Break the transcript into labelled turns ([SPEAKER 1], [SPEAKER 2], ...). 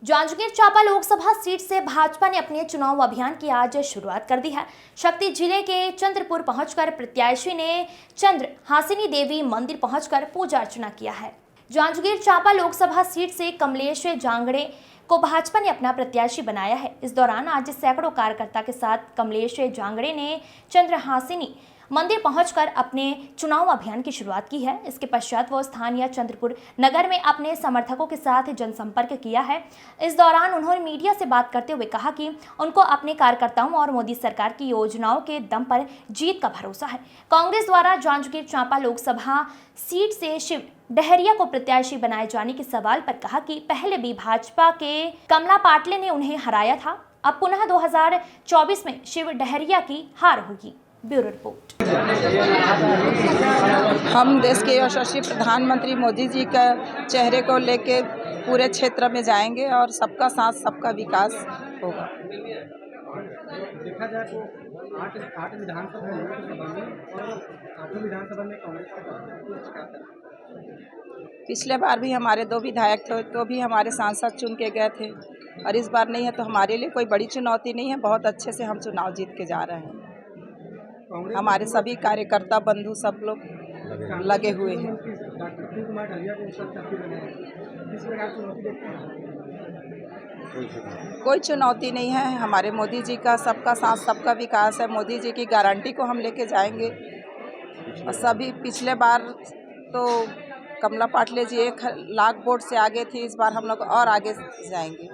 [SPEAKER 1] Janjgir Champa Lok Sabha seat से भाजपा ने अपने चुनाव अभियान की आज शुरुआत कर दी है। शक्ति जिले के चंद्रपुर पहुंचकर प्रत्याशी ने चंद्र हासिनी देवी मंदिर पहुंचकर पूजा अर्चना किया है। जांजगीर चांपा लोकसभा सीट से कमलेश जांगड़े को भाजपा ने अपना प्रत्याशी बनाया है। इस दौरान आज सैकड़ों कार्यकर्ता के साथ कमलेश जांगड़े ने चंद्र हासिनी मंदिर पहुंचकर अपने चुनाव अभियान की शुरुआत की है। इसके पश्चात वो स्थानीय चंद्रपुर नगर में अपने समर्थकों के साथ जनसंपर्क किया है। इस दौरान उन्होंने मीडिया से बात करते हुए कहा कि उनको अपने कार्यकर्ताओं और मोदी सरकार की योजनाओं के दम पर जीत का भरोसा है। कांग्रेस द्वारा जांजगीर चांपा लोकसभा सीट से शिव डहरिया को प्रत्याशी बनाए जाने के सवाल पर कहा कि पहले भी भाजपा के कमला पाटले ने उन्हें हराया था। अब पुनः 2024 में शिव डहरिया की हार होगी। Bureau report.
[SPEAKER 2] हम देश के यशस्वी प्रधानमंत्री मोदी जी का चेहरे को लेके पूरे क्षेत्र में जाएंगे और सबका साथ सबका विकास होगा।
[SPEAKER 3] देखा जाए तो आठ विधानसभा है लोकसभा में और आठों विधानसभा में कांग्रेस का
[SPEAKER 2] पिछले बार भी हमारे 2 विधायक थे तो भी हमारे सांसद चुन के गए थे और इस बार नहीं है, तो हमारे लिए कोई बड़ी चुनौती नहीं है। बहुत अच्छे से हम चुनाव जीत के जा रहे हैं। हमारे सभी कार्यकर्ता बंधु सब लोग लगे हुए हैं। कोई चुनौती नहीं है। हमारे मोदी जी का सबका साथ सबका विकास है। मोदी जी की गारंटी को हम लेके जाएंगे और सभी पिछले बार तो कमला पाटले जी 1 लाख वोट से आगे थी, इस बार हम लोग और आगे जाएंगे।